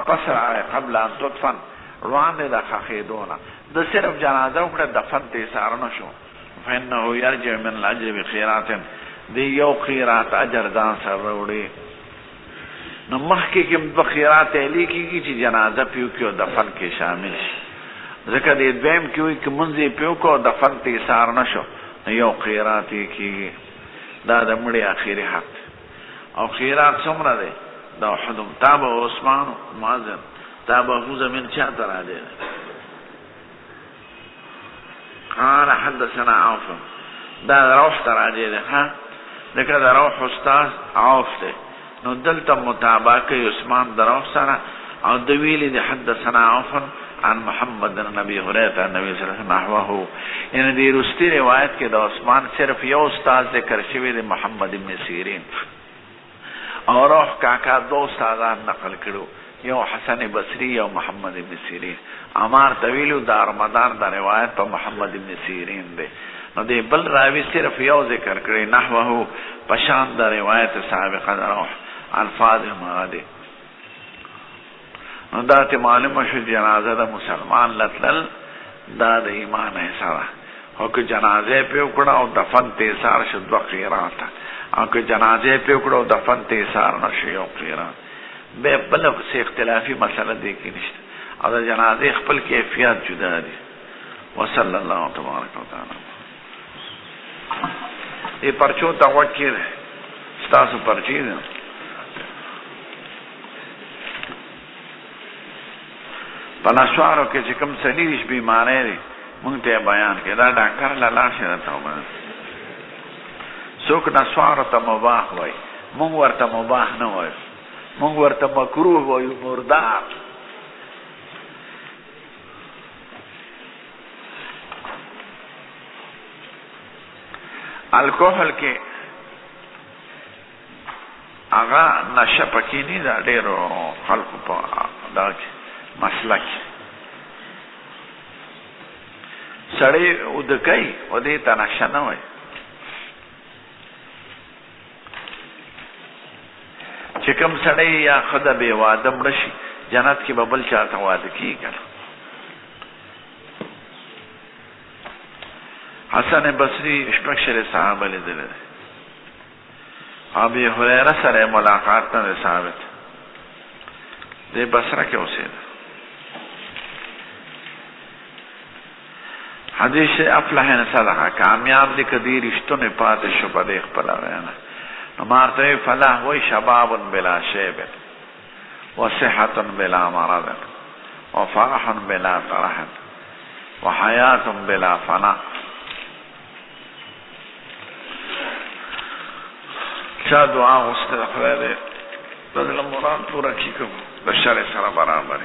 قصر قبل ان تدفن روان دے دا خخیدونا دا صرف جنازہ اکڑا دفن تیسار نشو فإنه یرجع من العجر بخیرات دی یو خیرات اجر دان سر روڑی نو مخی کم دو خیرات اہلی کی چی جنازہ پیو کیو دفن کے شامل شی ذکر دی دویم کیوئی که منزی پیو کو دفن تیسار نشو یو خیراتی کی دا دا مڑی آخری حق او خیرات سمرا دے دا حدم تابع عثمان معظم تابع ابو زمین چاہتا را دے قال حدثنا عوف دا روح ترا دے ہاں لیکن دا روح استاذ عوف دے نو دلتا متابع کئی عثمان دا روح سارا او دویلی دے حدثنا عوف عن محمد نبی حریت نبی صلی اللہ علیہ وسلم نحوہو یعنی دی رستی روایت کے دا عثمان صرف یو استاذ ذکر شوی دے محمد ابن سیرین اور روح کاکا دو استادان نقل کرو یو حسن بصری یو محمد ابن سیرین امار طویلو دا رمضان دا روایت پا محمد ابن سیرین دے نو دے بل راوی صرف یو ذکر کرے نحوہو پشان دا روایت سابقہ دا روح الفاظ مرادے نو دا تی معلوم شو جنازہ دا مسلمان لطلل دا دا ایمان ایسارا او که جنازے پہ اکڑا او دفن تیسار شد دو خیراتا او که جنازے پہ اکڑا او دفن تیسار نشو یو خیرات بے بلب سے اختلافی مسئلہ دیکھی نشتا او دا جنازے خپل کیفیات جدا دی وصلی اللہ تبارک و تعالی یہ پرچو تا وٹ کی رہے ستاسو پرچی دی پناسوارو کے چکم سلیش بیمارے دی منگتے بیان کے دا ڈاکٹر لالاشی رہتا ہوں سوک نسوارو تا مباح ہوئی منگ ورطا مباح نہ ہوئی منگ ورطا مکروح ہوئی مردار الکوحل کے آغا نشا پکی نی دا دیرو خلقو پا دا مسلک سڑے ادکئی و دیتا نشا نوئی چکم سڑے یا خدا بے وادم رشی جنت کی ببل چاہتا واد کی کر حسن بصری اشپکشر صحابہ لی دلے دے ابی حریرہ سر ملاقات نہ ثابت دے بصرہ کے اسے حدیث افلح صدقہ کامیاب دی کدی رشتوں نے پاتے شبہ دیکھ پلا گیا نا مارتے فلاح وی شباب بلا شیب وصحت بلا مرض وفرح بلا طرح وحیات بلا فنا چا دعا غستغفر دے بدل مراد پورا کی کم بشر سر برابر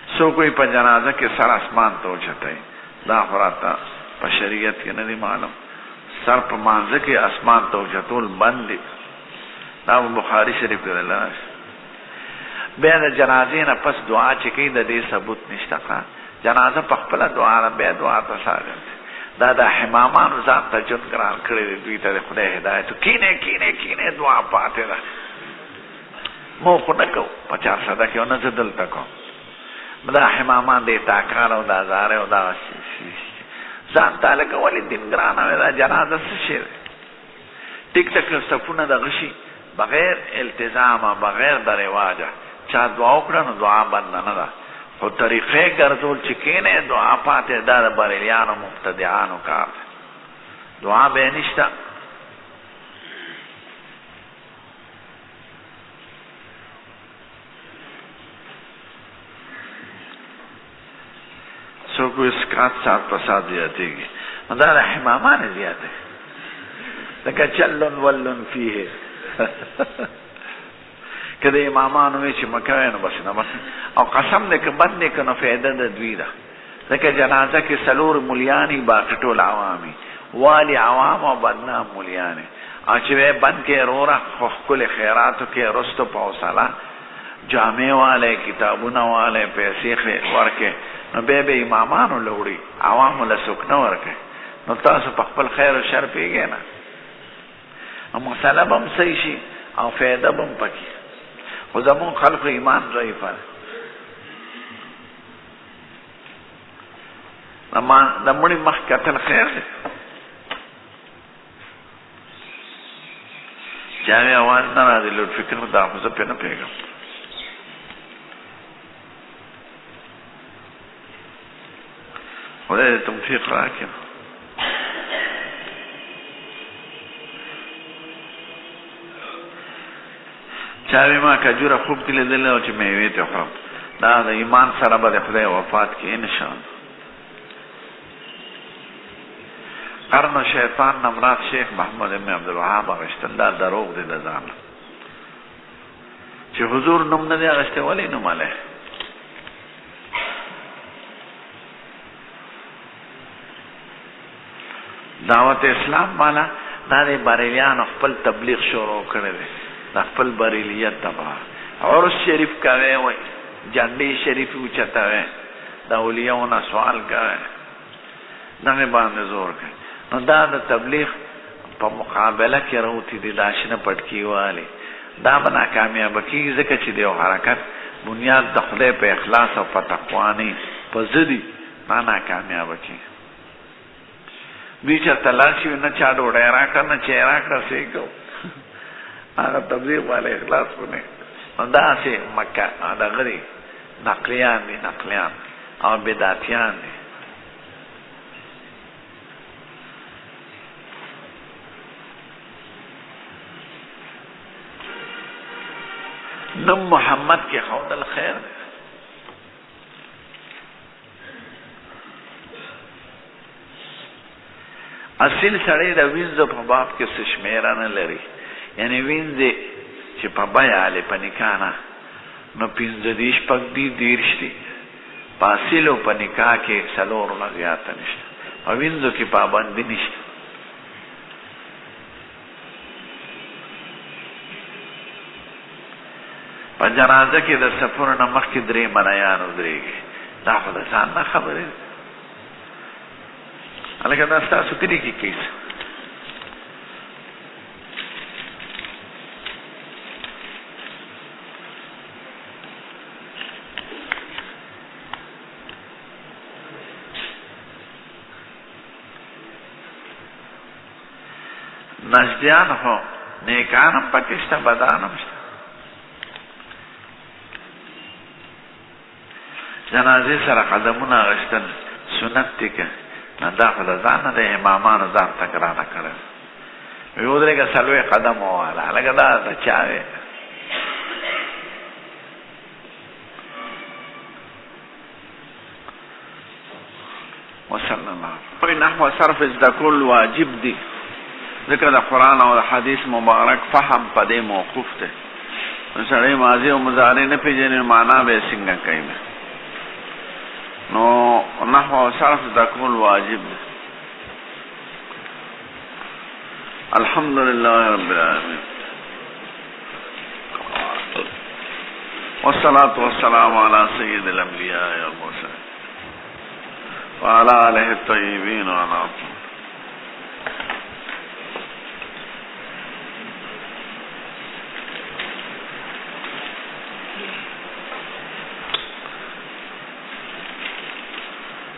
سو کوئی پا جنازہ کے سر اسمان تو چھتے دا خراتا پا شریعت کے ندی معلوم سر پا مانزہ کے اسمان تو چھتول بندی دا بخاری شریف کے دلناش بین جنازین پس دعا چکی دا دی ثبوت نشتقا جنازہ پخپلا دعا را بے دعا تساگر دا دا حمامان ذات تا جن گران کردی دویتا دے خدا ہدایتو کینے کینے کینے دعا پاتے دا مو خودکو 50 صدقیو نزدل تکو دا حمامان دے تاکارو دا زارو دا ذات تالکو ولی دن گرانا دا جنازہ سشیر ٹک تک صفونا دا غشی بغیر التزام بغیر دا رواجہ چاہ دعا کرن دعا بندنا دا خود طریقے گردول چکینے دعا پاتے دا بریلیان و مبتدعان و کار دعا بے نشتا سو کو اسکات ساتھ پساد زیادے گی مدار حمامان زیادے لکہ چلن ولن فیہ کدے امامان ہوئے چھ مکوین بس نمس او قسم دے کہ بند دے کنو فیدہ دا دویدہ لکہ جنازہ کے سلور ملیانی باقٹو العوامی والی عوام و بدنام ملیانی او چوے بند کے رورا خوخکل خیراتو کے رستو پوصلہ جامع والے کتابون والے پیسی ورکے نو بے بے امامانو لوڑی عوامو لسکنو ورکے نو تاسو پخپل خیر و شر پیگے نا نو مسئلہ بم سیشی او فایده بم پکې. خو زمون خلق ایمان ضعیف دی. د مړي مخ کتل خیر دی. چاوی آواز نه راځي لوډ فکر دا خو زه پې نه پوهېږم. خدای دې توفیق راکړي. چاوی ما کجوره خوب کې لیدلې او چې میوې ته خورم. دا د ایمان سره به د خدای وفات کې انشاءالله. قرن شیطان نمراد شیخ محمد ابن عبدالوهاب اغشتل دا دروغ دی د ځان چې حضور نوم نه دی اغشتی. ولې نوم علی دعوت اسلام والا دا د بریلیانو خپل تبلیغ شروع کړی دی د خپل بریلیت تبع. عرس شریف کوي وای جنډې شریف اوچتوي د اولیاؤونه سوال کوي دغې باندې زور کوي. نو دا د تبلیغ په مقابله کې راوتی دي دا شنه پټکي والی دا به ناکامیابه کېږي ځکه چې د یو حرکت بنیاد د خدای په اخلاص او په تقواني په ضدي دا ناکامیابه کېږي. دوی چېرته لاړ شي نه چا ډوډۍ راکړه نه چای راکړه څه یې کوو هغه تبلیغ والا اخلاص خو نه. نو داسې مکه دغه دي نقلیان دي نقلیان او بدعتیان دي. نم محمد کې خودل خیر دی. اصل سړی د وینځو په باب کې څه شمیره نه لري. یعنی وینځې چې په بیه هلې په نکاح نه نو 15 شپږ دي 30 دي. په اصلو په نکاح کې 4 نه زیاته نشته. په وینځو کې پابندي نشته. په جنازه کې د سفر نه مخکې 3 منیان ودرېږي. دا خو د ځان نه خبرې ده. هلکه دا ستاسو کلي کې کیسه نجدیان خو نیکان هم پکې شته بدان هم شته. جنازې سره قدمونه اخیستل سنت دی که نه دا خو د ځان نه د امامانو ځان ته ګرانه کړی. وی ودرېږه 4 قدم وواله هلکه دا د چا دی. وصلی الله نحو صرف زده کول واجب دی ځکه د قرآن او د حدیث مبارک فهم په دې موقوف دی. سړی ماضي او مضارع نه پېژني معنا به یې څنګه کوي. نو نحو او صرف زده کول واجب دی. الحمدلله رب العالمین والصلاة والسلام على سید الانبیاء والمرسلین وعلى آله الطیبین وعلى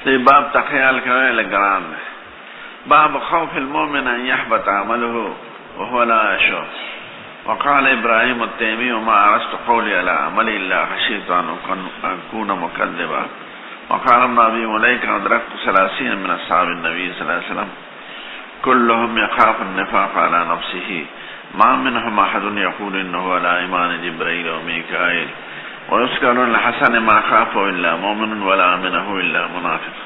دی باب تخیال کوي لګران دی. باب خوف المؤمن ان يحبط عمله وهو لا يشعر. وقال ابراهيم التيمي ما عرفت قولي على عملي الا خشيت ان اكون مكذبا. وقال ابن ابي مليكه ادركت 30 من اصحاب النبي صلى الله عليه وسلم كلهم يخاف النفاق على نفسه ما منهم احد يقول انه على ايمان جبريل وميكائيل ويذكر الحسن ما خافه إلا مؤمن ولا منه إلا منافق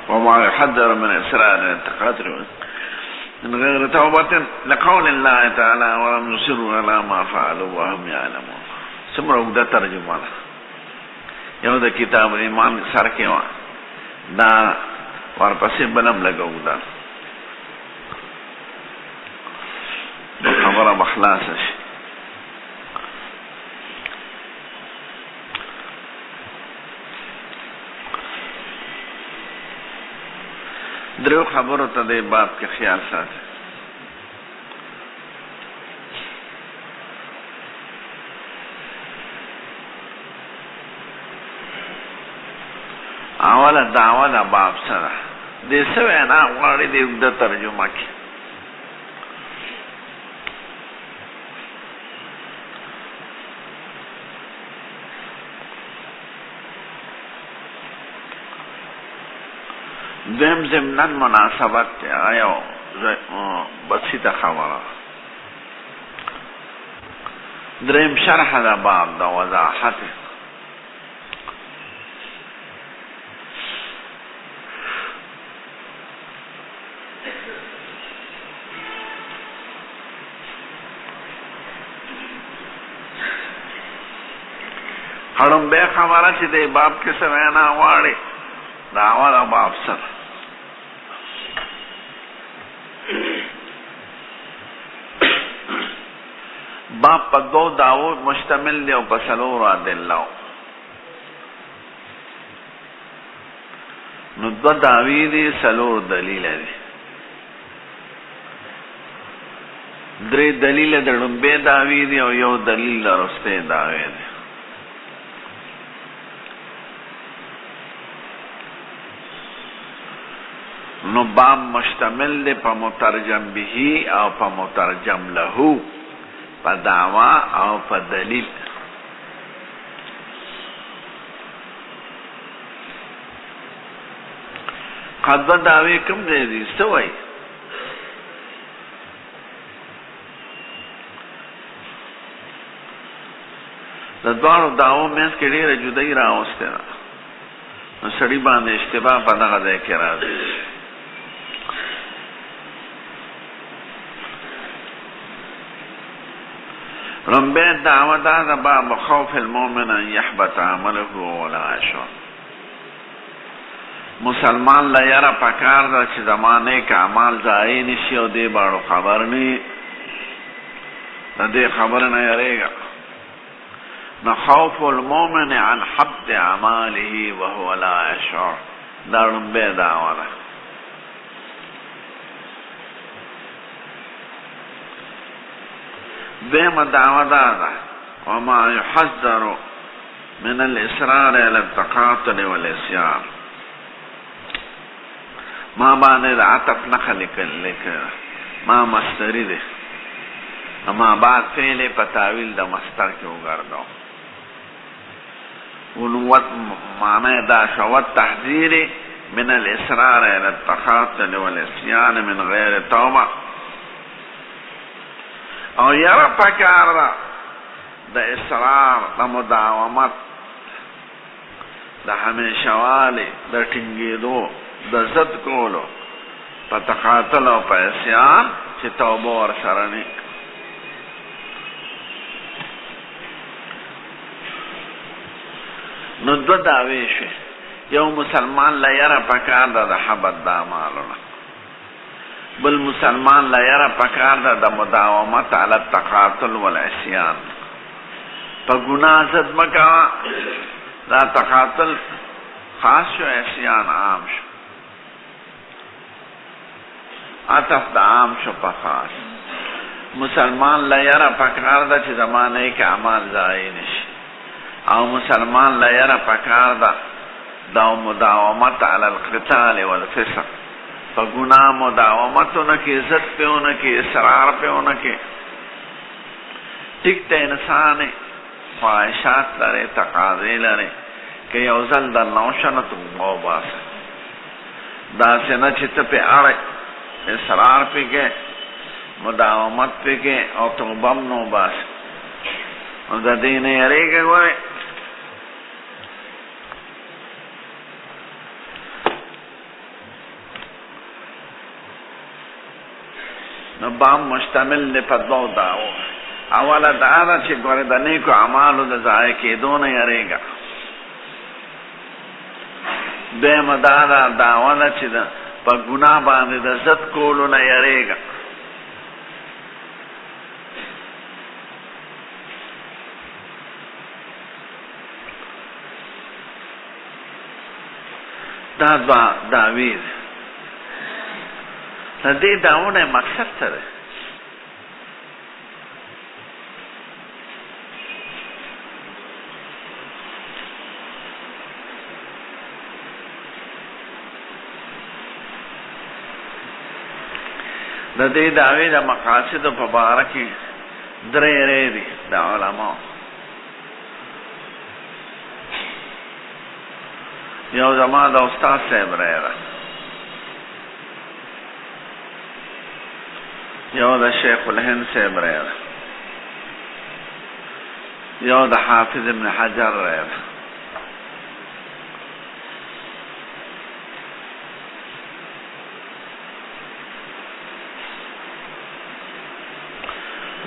وما يحذر من إسرار التقاتل من غير توبة لقول الله تعالى ولم يصروا على ما فعلوا وهم يعلمون. سمره وګدا ترجمه ده. یو د کتاب ایمان سره کې و دا ورپسې بلم لګو دا خبره بخلاص شي. درو خبرو ته د باب کې خیال ساتي. اوله دعوه د باب سره دې څه وینا غواړي دې اوږده ترجمه کې. دویم ضمناً مناسبت دی یو بسیطه خبره. دریم شرح د باب د وضاحت. خړمبه خبره چې د باب کې څه وینا غواړي دعوه د باب سره. باب په دو دعوو مشتمل دی او په څلورو ادلو. نو دو دعوی دی څلور دلیل دی. درې دلیل د لومبې دعوی دی او یو دلیل د وروستۍ دعوی دی. نو باب مشتمل دی په مترجم به او په مترجم له، په دعوا او په دلیل. قضا دعوی کم دی دی سوئی د دوارو دعوو منځ کې ډېره جدایي راوستې ده. نو سړي باندې اشتباه په دغه ځای کې راځي. رمبه دعوه دا د باب خوف المؤمن ان يحبط عمله ولا يشعر. مسلمان لا یاره پکار ده چې زمانه کې اعمال ضایع نشي او دې باندې خبر نه د دې خبر نه یریږي. نو خوف المؤمن عن حبط اعماله وهو لا يشعر دا رمبه دعوه ده. دیم دعوه دادا وما يحذر من الإصرار على التقاطع والعصيان. ما باندې عطف نخل لیکل ما مستری ده اما بعد فعل په تعویل د مستر کې وګرځاو. ونوت معنی دا شوت تحذير من الإصرار على التقاطع والعصيان من غیر توبه. او یاره پکار ده د اصرار د مداومت د همیشوالی د ټینګېدو د ضد کولو په تقاتل او په عصیان چې توبه ورسره نه. نو دوه دعوې شوې. یو مسلمان له یاره پکار ده د حبط د اعمالونه، بل مسلمان لا یره پکار ده د مداومت علی التقاتل والعصیان. په ګناه ضد مکا دا تقاتل خاص شو، عصیان عام شو. عطف د عام شو په خاص. مسلمان لا یره پکار ده چې زمانه کې اعمال ضایع نشي، او مسلمان لا یره پکار ده د مداومت علی القتال والفسق. په ګناه مداومتونه کې عزت پیونه کې اصرار پیونه کې. ټیک ته انسان خواهشات لري، تقاضې لري که یو ځل در نوشنه توبه وباسه. داسې نه چې ته پې اړې اصرار پې کې مداومت پې کې او توبه هم نه وباسه. نو د دې نه یېرېږه. ګورې نو بام مشتمل دی په دوو دعوو. اوله دا ده چې ګورې د نیکو اعمالو د ضایع کېدو نه یېرېږه. دویمه دا ده دعوه ده چې په ګناه باندې د ضد کولو نه یېرېږه. دا دوه دعوې دي. د دې دعوونه مقصد څه دی؟ د دې دعوی د مقاصد په باره کې درې ری دي د علماء. یو زما د استاد صاحب رای ده، یو د شیخ الهند صاحب رای ده، یو د حافظ ابن حجر رای ده.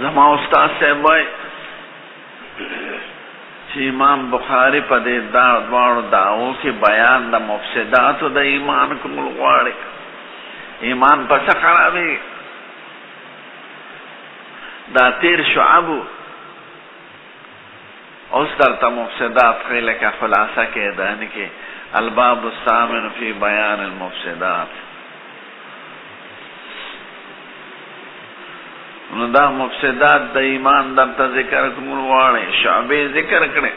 زما استاد صاحب وای چې امام بخاری په دې دواړو دعوو کې بیان د مفسداتو د ایمان کول غواړي. ایمان په څه خرابي؟ دا تیر شعبو اوس درته مفسدات ښیي، لکه خلاصه کې دانې کې الباب الثامن فی بیان المفسدات. نو دا مفسدات د ایمان درته ذکر کول غواړي، شعبې ذکر کړي.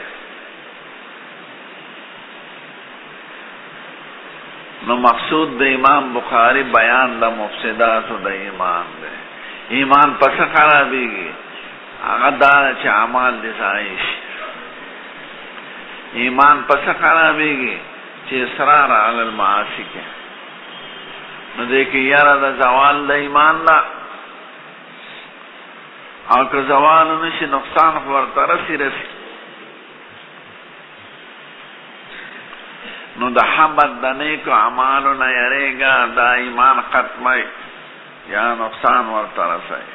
نو مقصود د امام بخاری بیان د مفسداتو د ایمان دی. ایمان پس خرابېږي، هغه دا چې اعمال دې ضایع شي. ایمان پس خرابېږي چې اصرار علی المعاصی کې. نو دې کې یاره د زوال د ایمان ده، او که زوال نشي نقصان ورته رسی. نو د حبت د نیکو اعمالو نه یریږه، دا ایمان ختموي یا نقصان ورته رسوي.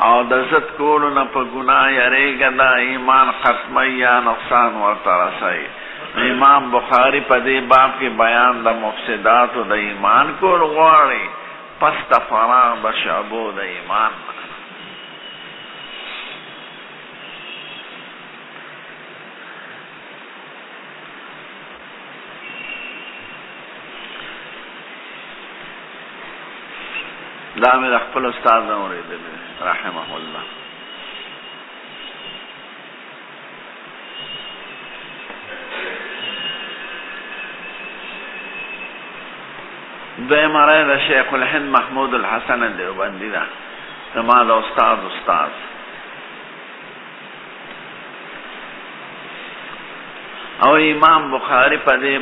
او د ضد کولو نه په ګناه یریږه، دا ایمان ختموي یا نقصان ورته رسوي. امام بخاری په دې باب کې بیان د مفسداتو د ایمان کول غواړي، پس د فراغ د شعبو د ایمان. دا مې د خپل استاد نه اورېدلی رحمه الله. دویمه رایه د شیخ الهند محمود الحسن دیوبندي ده، زما د استاد. او امام بخاری په دې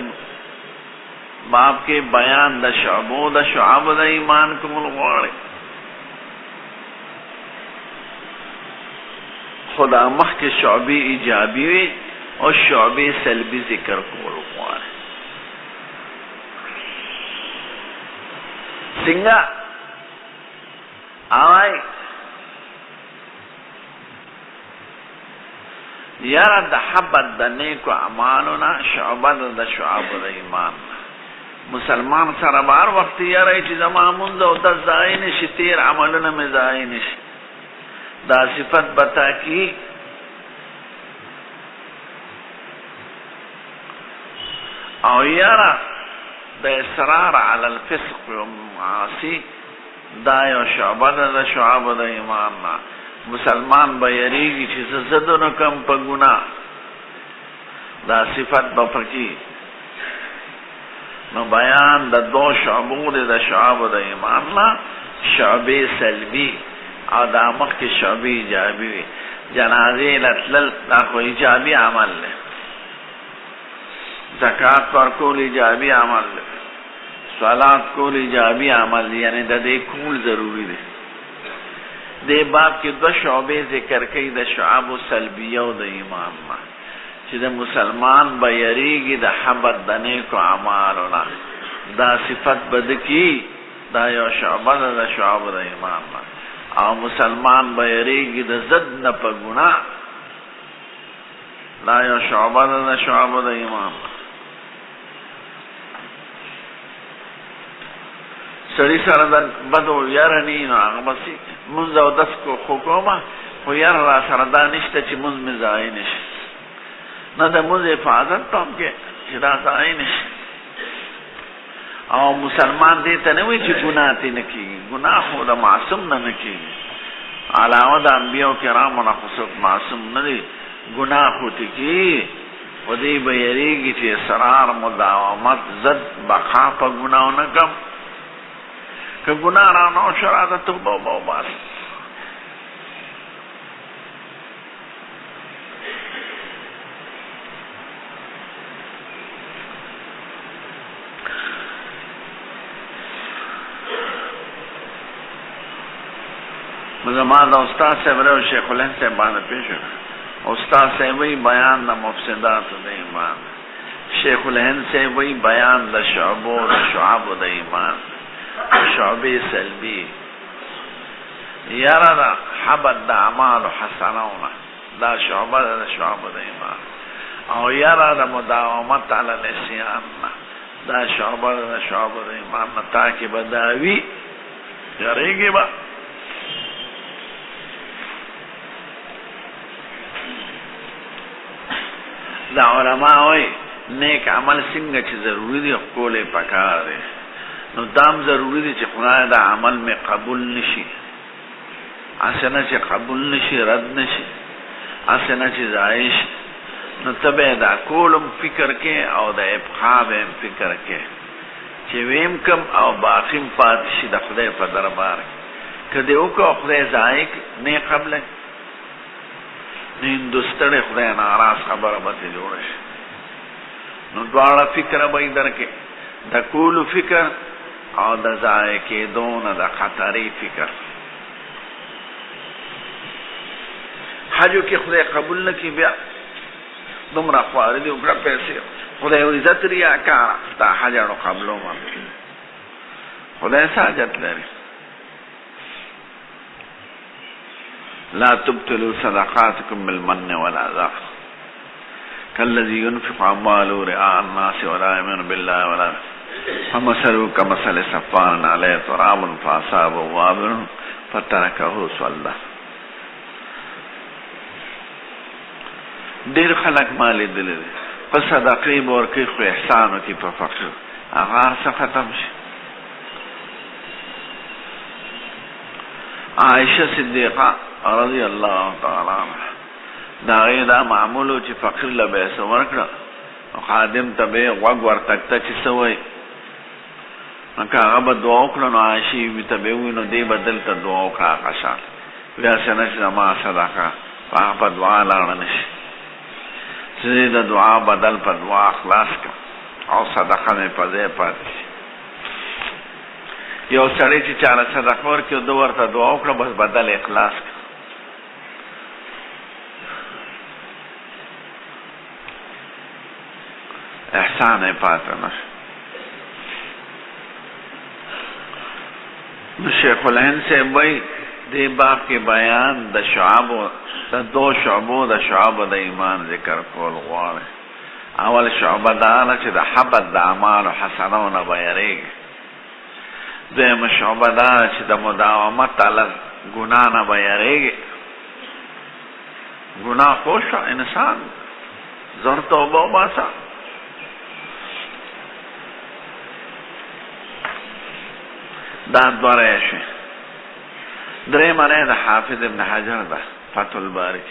باب کې بیان د شعبو د شعب د ایمان کول غواړي. خدا مخکې شعبی ایجابي وي او شعبی سلبي ذکر کول غواړي. څنګه آوای یاره د حبت د نیکو اعمالونه شعبه د شعب د ایمان. مسلمان سره بار وخت یاره چې زما مونږ او د ځای نشي، تیر عملونه مې ځای نشي، دا صفت بتا کی. او یاره د اصرار علی الفسق و معاصی، دا یو شعبه د شعب د ایمان نه. مسلمان به یریږي چې زه نه کم په ګناه، دا صفت به پکې. نو بیان د دو شعبو د شعب د ایمان نه، شعبې سلبي او دا مخکې شعبې ایجابي وي. جنازې لتلل دا خو ایجابي عمل دی، زکات ورکول ایجابي عمل دی، صلات کول ایجابي عمل دی، یعنی د دې کول ضروری دی. دې باب کې دو شعبې ذکر کوي د شعب سلبیه او د ایمان نه، چې د مسلمان به یریږي د حبت د نیکو اعمالو نه، دا صفت بد کی، دا یو شعبه د شعب د ایمان نه. او مسلمان به یریږي د ضد نه په ګناه، دا یو شعبه د شعب د ایمان نه. سړي سره د بدو یاره نی، نو هغه بسې مونځ او دس خو کومه، خو یاره را سره دا نشته چې مونځ مې ضایع نشي. نه د مونځ حفاظت ته هم کې چې دا ضایع نشي. او مسلمان دې ته نه وایي چې ګناه ترې نه کېږي، ګناه خو د معصوم نه نه کېږي. علاوه د انبیاء کرامو نه خو څوک معصوم نه دی، ګناه خو ترې کېږي. خو دې به یریږي چې اصرار، مداومت، ضد، بقا په ګناهو نه کم. که گناه را نو شرا دا توبه و باس زمان دا استاد صاحب رو شیخ الہند صاحب باندې پیش استاد صاحب وی بیان دا مفسدات دا ایمان شیخ الہند صاحب وی بیان دا شعبو دا شعب دا ایمان شعبی سلبی یارا دا حبت دا عمال و حسنونا دا شعبه دا شعب دا ایمان او یارا دا مداومت علی الاسیان دا شعبه دا شعب دا ایمان تاکی بداوی یاریگی با دا علماء وی نیک عمل څنګه چې ضروری دی کولې پکار دی نو دام ضروری دی چې خدای دا عمل میں قبول نشي اسنه چې قبول نشي رد نشي اسنه چې زایش نو تبه دا کولم فکر کې او دا ابخاب فکر کې چې ویم کم او باقیم پاتشي د خدای په دربار کده او کو خدای زایک نه قبل هندوستان خدای ناراض خبره به جوړ شي نو دواړه فکر به درکې د کول فکر او د ځای کې دون د خطرې فکر حجو کې خدای قبول نه کی بیا دومره خوارې دی وګړه پیسې خدای عزت ریا کار تا حجانو قبلو ما خدای ساجت لري لا تبطلوا صدقاتكم بالمن والأذى كالذي ينفق أمواله رئاء الناس ولا يؤمن بالله ولا فمثله كمثل صفوان عليه تراب فأصابه وابل فتركه صلى ډیر خلک مال دي په صدقې ورکې خو احسان کوي په فقر هغه څه ختم شي عائشہ صدیقہ رضی اللہ تعالی عنہ دا غیدا معمولو چې فقیر لبه سو ورکړه خادم تبه وغ ورتکته چې سوی نکا هغه دعا وکړه نو عائشی وی تبه وینو دی بدل ته دعا وکړه قشا بیا څنګه چې ما صدقه په دعا لاړ نشي چې دا دعا بدل په دعا خلاص کړه او صدقه نه پځه پاتې یو سړی چې چاله صدقه ورکړي او دوه ورته دعا وکړه بس بدل اخلاص کړه احسان پاتې نشي نو شیخ الہند سے وی دی باب کے بیان د شعبو د دو شعبو د شعب د ایمان ذکر کول غواړي اول شعبه دا چې د حبت د اعمال حسنونه بیانېږي دویم شعبه دا چې د مداومت علی ګناه نه بیانېږي ګناه خوش انسان زر توبه وباسه دا دوره شي درې معنی د حافظ ابن حجر ده فتح الباری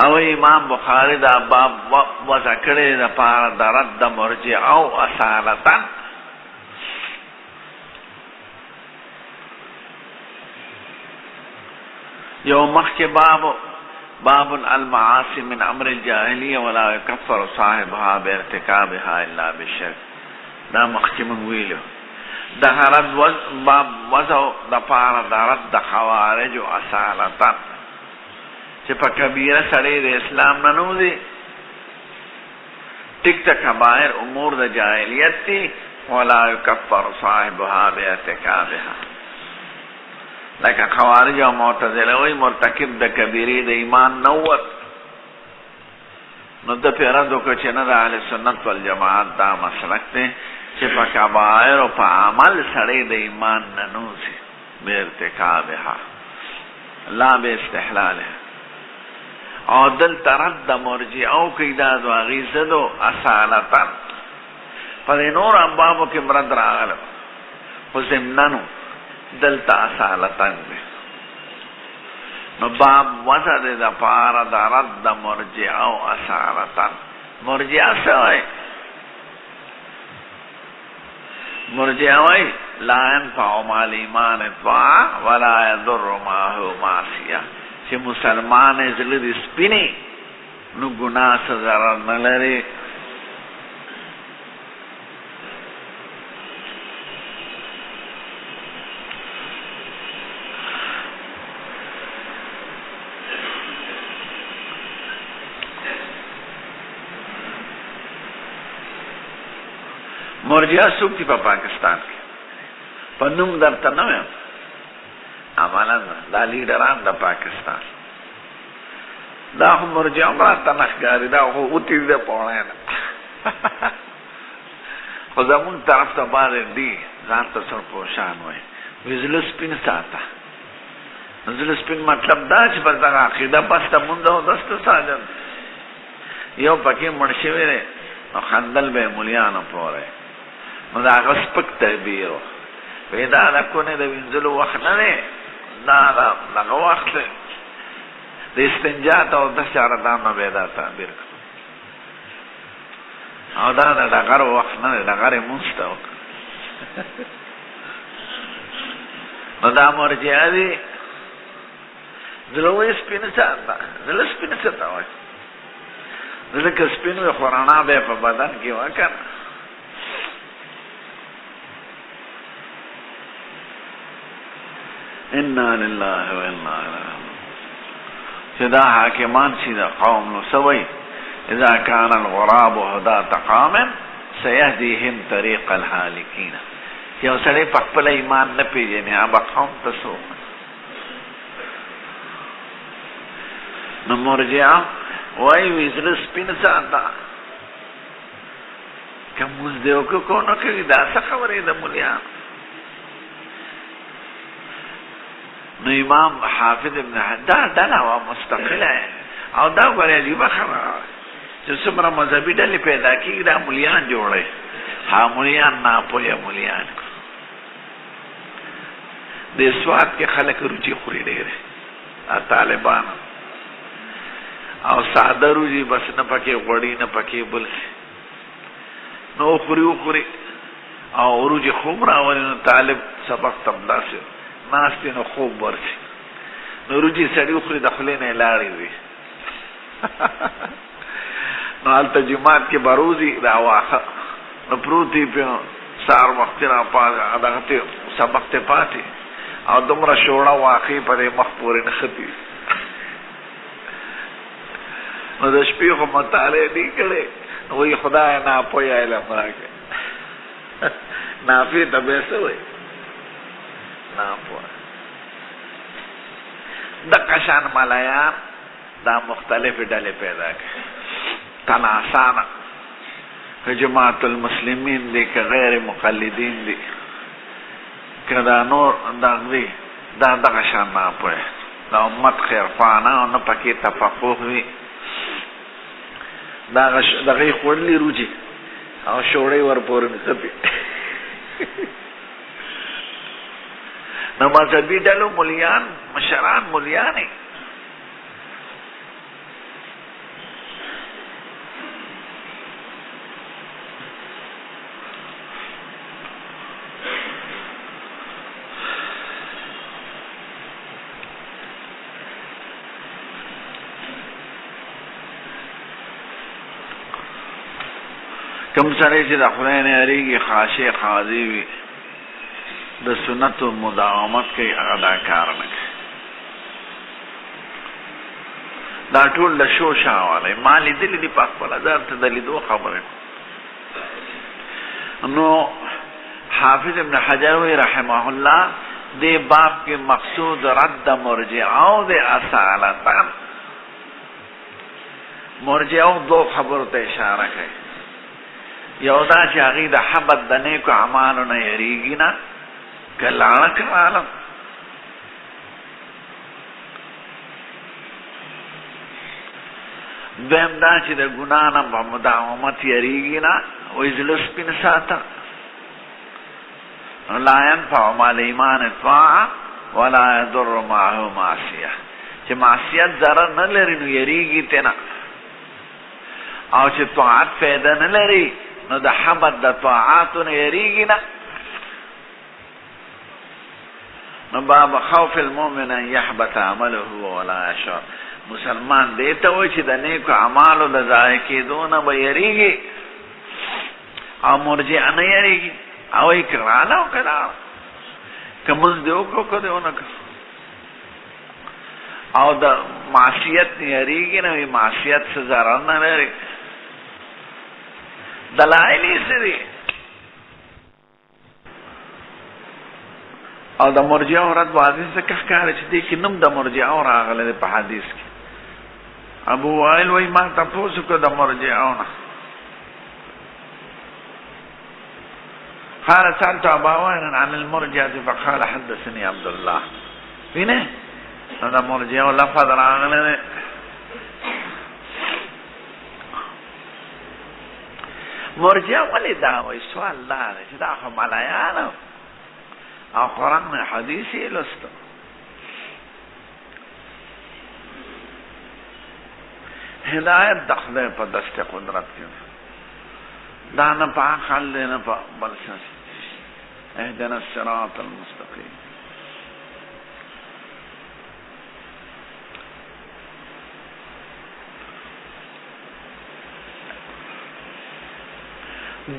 او امام بخاری دا باب وضع کړی د پاره د رد مرجع او اصالتن یو مخکې باب المعاصي من امر الجاهليه ولا يكفر صاحبها بارتكابها الا بالشرك دا مخکمن ویلو د رد باب وضع د پاره د رد خوارج او اصالتن چې په کبیره سړی د اسلام نه نوځي ټیک ټاک کبایر امور د جاهلیت دي ولا يكفر صاحبها بارتكابها لکه خوارج او معتزله وی مرتکب د کبیره د ایمان نووت نو د پیرادو که چې نه د اهل سنت والجماعت دا مسلک دی چې په کبایر او په عمل سړی د ایمان نه نوځي به ارتکابها لا به استحلالها او دل ترد د مرجع او کیدا د واغی زدو اصالتا په نور ابابو کې مرد راغله خو زمنانو دلتا اصالتن بے نو باب وضع دا پارا دا رد مرجع او اصالتا. مرجع سوئی مرجع وی لا ينفع مال ایمان اتباع ولا يضر ماهو معصیہ، چه مسلمان ازلد سپینی نو گناہ سے ضرر نلری. مرجع سوکتی پا پاکستان کی پا نوم در تنویم عملا دا لیڈران دا پاکستان دا خو مرجع مرا تنخگاری دا خو اوتی دا پوڑین خو زمون طرف تا بار دی زانتا سر پوشان ہوئی ویزلو سپین ساتا. ویزلو سپین مطلب دا چی پس دا عقیدہ پس تا مندہ دست ساجن یو پکی مرشوی رے خندل بے ملیانو پورے نو دا غسپک تعبیرو ویدا دا کونه دا وینزلو وقت نده دا وقت دا استنجات او دا شاردان نو بیدا تعبیر او دا غر وقت نده دا غر منستو نو دا مرجع دی زلوی سپین ساتا زلو سپین ساتا وی زلو که سپینوی خورانا بے پا بدن کی وکر انا للہ و انا الیہ چدا حاکمان چی دا قوم نو سوئی اذا کان الغراب هدات قام سیهدیهم طریق الحالکین یو سڑے پخپل ایمان نپی جنی آبا قوم تسو نو مرجع وائی ویزر سپین ساتا کم مزدیو کو کونو کری دا سخوری دا ملیان. نو امام حافظ ابن حجر دا ڈالا مستقل ہے او دا گوری عجیبہ خبر جو سمرا مذہبی ڈالی پیدا کی دا ملیان جوڑے ہاں ملیان ناپویا ملیان کو دے سواد کے خلق روچی خوری دے رہے طالبان او سادہ روچی بس نپکی غوڑی نپکی بلسی نو خوری او روچی خوب راولی نو طالب سبق تبدا سے ناستی نو خوب برسی نو روچی سڑی اخری دخلین لاری ہوئی نو حالتا جماعت کے بروزی دا واقع نو پروتی پی سار وقتی را پاس سبق تے پاتی او دمرا شوڑا واقعی پر مخبوری نخطی نو دشپی خو مطالعے نہیں کرے وہی خدا ہے ناپویا علم راکے نافی تبیسے ہوئی ناپویا دا قشان ملایان دا مختلف ڈلے پیدا کے تناسانا کہ جماعت المسلمین دی کہ غیر مقلدین دی کہ دا نور دا قشان ناپویا دا امت خیرفانا و نپکی تفقوه ہوئی دا غی خوڑلی روچی او شوڑی ورپور نسپی نو مذہبی ڈلو ملیان مشران ملیانی کم سڑے چی دا خدای نے اریگی خاشی خاضی وی دا سنت و مداومت کی اداکار نکی دا ټول دا شو شاوالی مالی دلی دی پاک پلا دار تا دلی دو خبرن. نو حافظ ابن حجر وی رحمہ اللہ دے باب کے مقصود رد مرجعو دے اصالتاً مرجعو دو خبر تا اشارہ کئی یودا چی عقید حبت دنے کو عمالو نا یریگی نا کلانک عالم دویم دا چی دا گنانا بمداومت یریگی نا و ازلس پن ساتا لا ينفع مال ایمان اطواع ولا يضر معه معصیہ چې معصیت ضرر نه لري نو یریږي تینا، او چې طاعت فایده نه لري نو د حبط د طاعاتو نه یریږي نه. نو باب خوف المؤمن ان يحبط عمله ولا يشعر، مسلمان دیتا وی چې د نیکو اعمالو د ضایع کېدو نه به یریږي، او مرجع نه یریږي، او اکرانه وکړه که مونځ دې وکړو که دې ونه کړو، او د معصیت نه یریږي نه، معصیت څه ضرر نه لري. دلایل یې څه دي؟ او د مرجعو رد په حدیث څخه ښکاري چې دې کې نوم د مرجعو راغلی دی په حدیث کې. ابو وائل وایي ما تپوس وکړو د مرجعو نه، قال سألت أبا وائل عن المرجعة فقال حدثني عبد الله. وینه نو د مرجعو لفظ راغلی دی. مرجع ولې دا وایي؟ سوال دا دی چې دا خو ملایانو او قرآن میں حدیث ہی لستو. ہدایت دخلے پا دست قدرت کی دانا پا عقل دینا پا بلسس اہدنا الصراط المستقیم.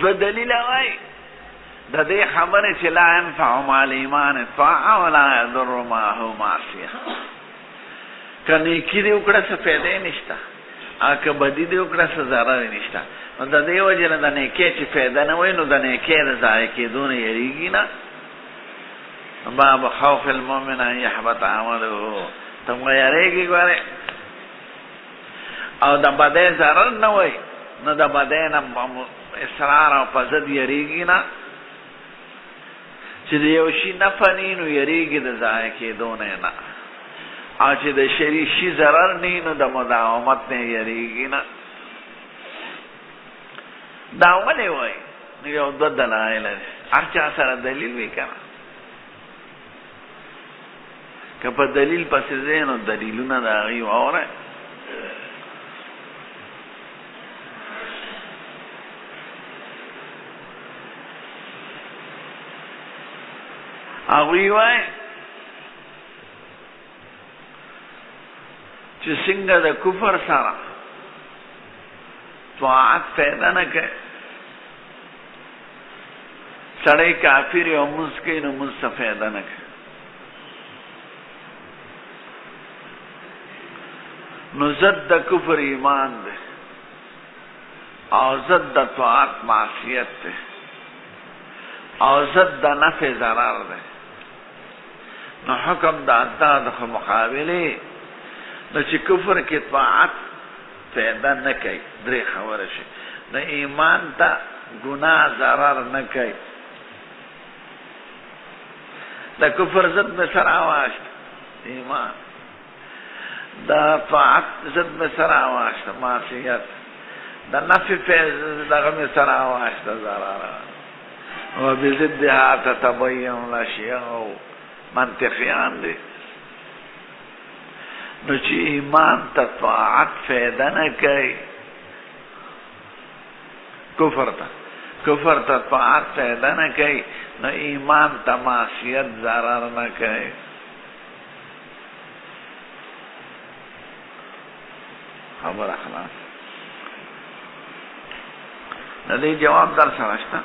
دو دلیل آئی دا دې خبره چې لا ينفع مع الایمان طاعه ولا يضر معه معصیه، که نیکي دې وکړه څه فایده نشته، او که بدي دې وکړه څه ضرر نشته. نو د دې وجې نه د نیکۍ چې فایده نه وي نو د نیکۍ د ضایع کېدو نه یېرېږي نه. باب خوف المؤمن ان يحبط عمله، ته مو یېرېږي ګورې، او د بدۍ ضرر نه وي نو د بدۍ نه اصرار او په ضد یېرېږي نه. چې د یو شي نفع نی نو یریږي د ضایع کېدو نه، او چې د شي ضرر نی نو د مداومت نه یریږي نه. دا ولې وایي؟ نو یو دوه دلایل دي، هر چا سره دلیل وي که نه، که په دلیل پسې ځې نو دلیلونه د هغې واورئ. هغوی وای چې څنګه د کفر سره طاعت فایده نه کوي، سړی کافر او مونځ کوي نو مونځ څه فایده نه کوي، نو ضد د کفر ایمان دی او ضد د طاعت معصیت دی او ضد د نفع ضرر دی. نو حکم د انداد خو مقابله نو چې کفر کې طاعت فایده نه کوي، درې خبره شي، د ایمان ته ګناه ضرر نه کوي، د کفر ضد مې سره واشته ایمان، د طاعت ضد مې سره واشته معصیت، د نفع دغه مې سره واشته ضرر، وبضدها تتبين الاشیاء. منطقیان دی. نو چې ایمان ته طاعت فایده نه کوي، کفر ته طاعت فایده نه کوي، نو ایمان ته معصیت ضرر نه کوي. خبره خلاص. د دې جواب در سره شته.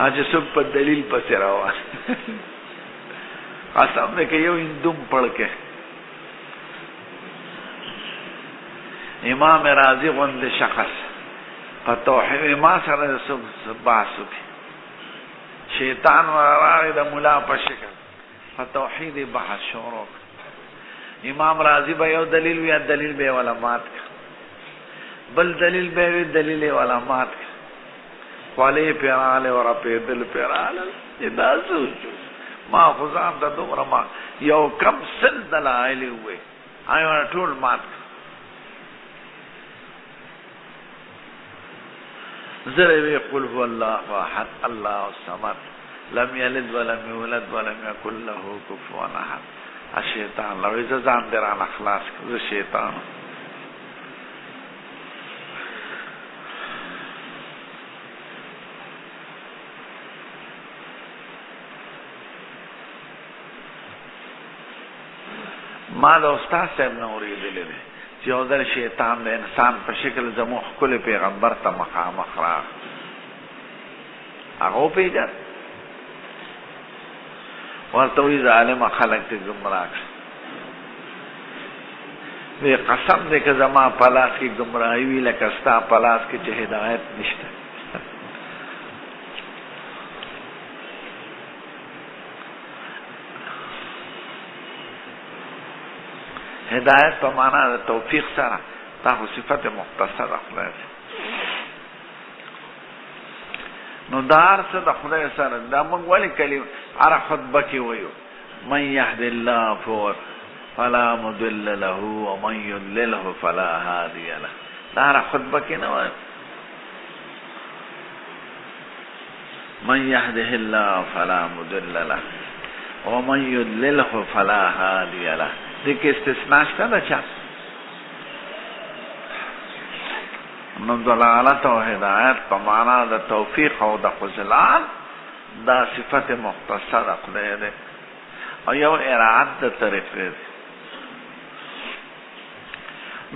آج سب پر دلیل پسې روان قسم دې کې یو هندوم پړ کې امام راضي غوند شخص په توحید ما سره سب باسو کې شیطان راغی د مولا په شکل په توحید بحث شروع. امام راضي به یو دلیل وی، دلیل به علماء بل دلیل به وی، دلیل علماء خوالی پیراله ورا پیدل پیراله. دا سوچو ما خزان دا دومره ما یو کم سل دلائل ہوئے آئیو ټول مات زره وی قل هو الله احد الله الصمد لم یلد ولم یولد ولم یکن له کفوا احد. الشیطان لو اذا ځان دې رانه خلاص کړ شیطان. ما د استاد صاحب نه اورېدلی دی چې یو ځل شیطان د انسان په شکل زموږ ښکلي پیغمبر ته مخامخ راغی. هغه وپېژند، ورته وایي ظالمه خلک دې ګمراه کړه. وی قسم دې که زما په لاس کې ګمراهي وي لکه ستا په لاس کې چې هدایت نشته. هدایت په معنا د توفیق سره دا خو صفت مختصره خدای دی. نو دا هر څه د خدای سره دا موږ ولې کلي هره خطبه کې وایو من یهد الله فلا مضل له ومن یضلله فلا هادی له. دا هره خطبه کې نه وایو من یهده الله فلا مضل له ومن یضلله فلا هادی له. دې کې استثناء شته ده چا؟ نو دلالت او هدایت په معنا د توفیق او د خذلان دا صفت مختصره خدای دی او یو ارادت د طریقې دی.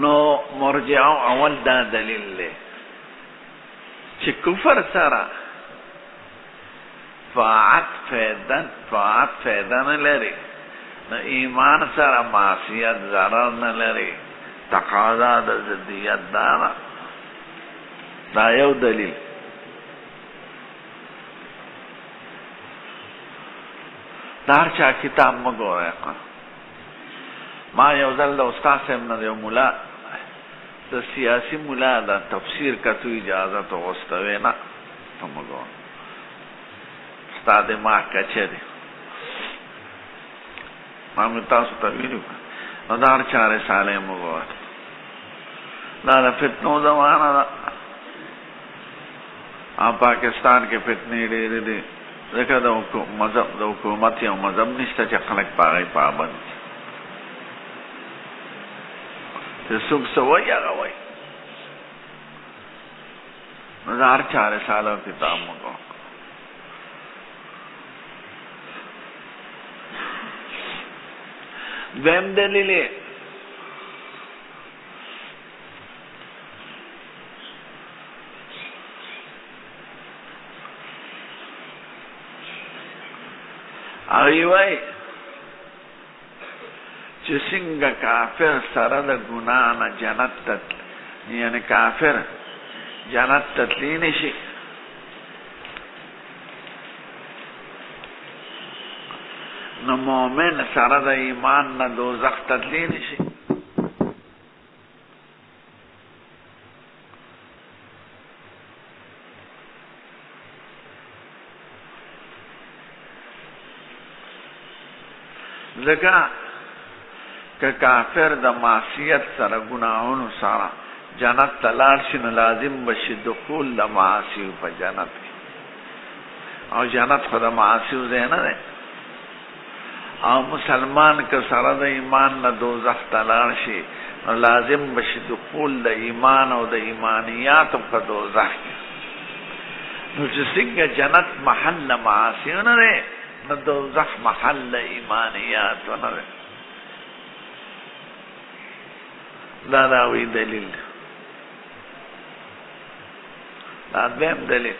نو مرجع اول دا دلیل دی چې کفر سره فاعت فیدن نه لري، نو ایمان سره معصیت ضرر نه لري. تقاضا د ضدیت دا یو دلیل. دا هر چا کتاب مه ګورئ. ما یو ځل د استاد صاحب نه یو مولا د سیاسي مولا د تفسیر کتو اجازت وغوښته، ویې نه ته مه ګوره ستا دماغ کچه دی. ما مې تاسو ته ویلي نو دا هر چا رساله مه ګوره. دا د فتنو زمانه ده. پاکستان کې فتنې ډېرې دي ځکه د حکومت یو مذهب نشته چې خلک په هغې پابند دي. چې څوک څه وایي هغه وایي. نو د هر چا رساله کتاب مه ګوره. دویم دلیل یې هغوی وایي چې څنګه کافر سره د ګناه نه جنت ته یعنې کافر جنت ته تللی نشي، نو مومن سره د ایمان نه دوزخ ته تللی نشي. ځکه که کافر د معصیت سره ګناهونو سره جنت ته لاړ شي نو لازم به شي دخول د معاصیو په جنت کې، او جنت خو د معاصیو ځای نه دی. او مسلمان که سره د ایمان نه دوزخ ته لاړ شي نو لازم به شي دخول د ایمان او د ایمانیاتو په دوزخ کې. نو چې څنګه جنت محل معاصیو نه دی نو دوزخ محل ایمانیاتو نه دی. دا داوی دلیل دا دویم دلیل.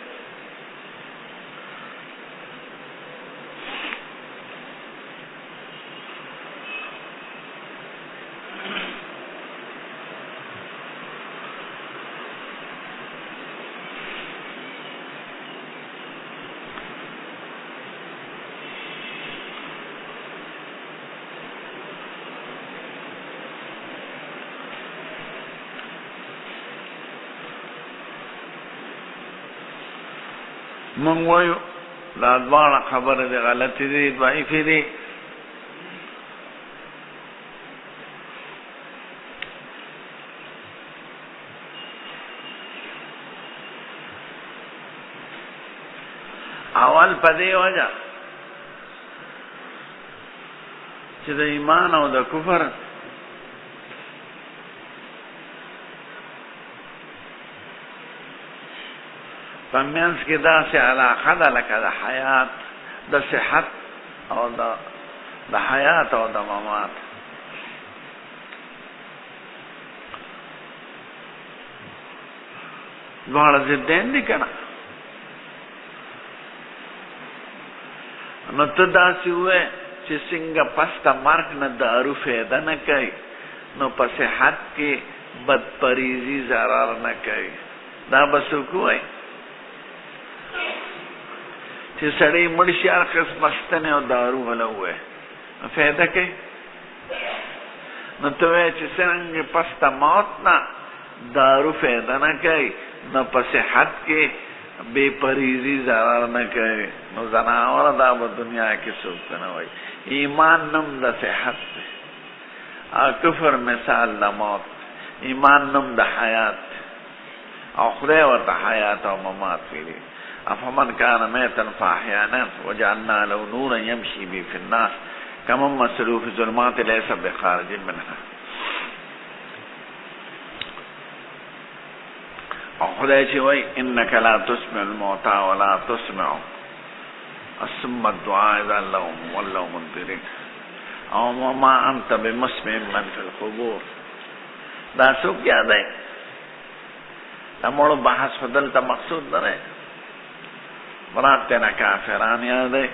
من وایو دا دواړه خبره دی غلطې دي ضعیفې دي. اول پدې وجه چې د ایمان او د کفر پمینس کې داسې علاقه ده لکه د حیات د صحت او د حیات او د ممات. دواړه ضدین دي که نه؟ نو ته داسې ووایې چې څنګه پس د مرګ نه دارو فایده نه کوي، نو په صحت کې بدپریزي ضرر نه کوي. دا به څوک ووایي چې سړی مړ شي هر قسم ستنې او دارو وله ووایي نو فایده کوي؟ نو ته وایې چې څرنګه پس د موت نه دارو فایده نه کوي، نو په صحت کې بے پریزی ضرر نه کوي. نو زناور دا په دنیا کې څوک نه وایي. ایمان نوم د صحت دی او کفر مثال د موت. ایمان نوم د حیات او خدای ورته حیات او ممات ویلي. افمن کان میتا فاحیاناه وجعلنا له نورا یمشي به فی الناس کمن مثلوا فی الظلمات لیس بخارج منها. او خدای چې وایي انک لا تسمع الموتى ولا تسمع الصم الدعاء اذا ولوا مدبرین او وما انت بمسمع من فی القبور. دا څوک یادوي؟ دا مړو بحث خو دلته مقصود نه دی، مراد تینا کافران یادوي.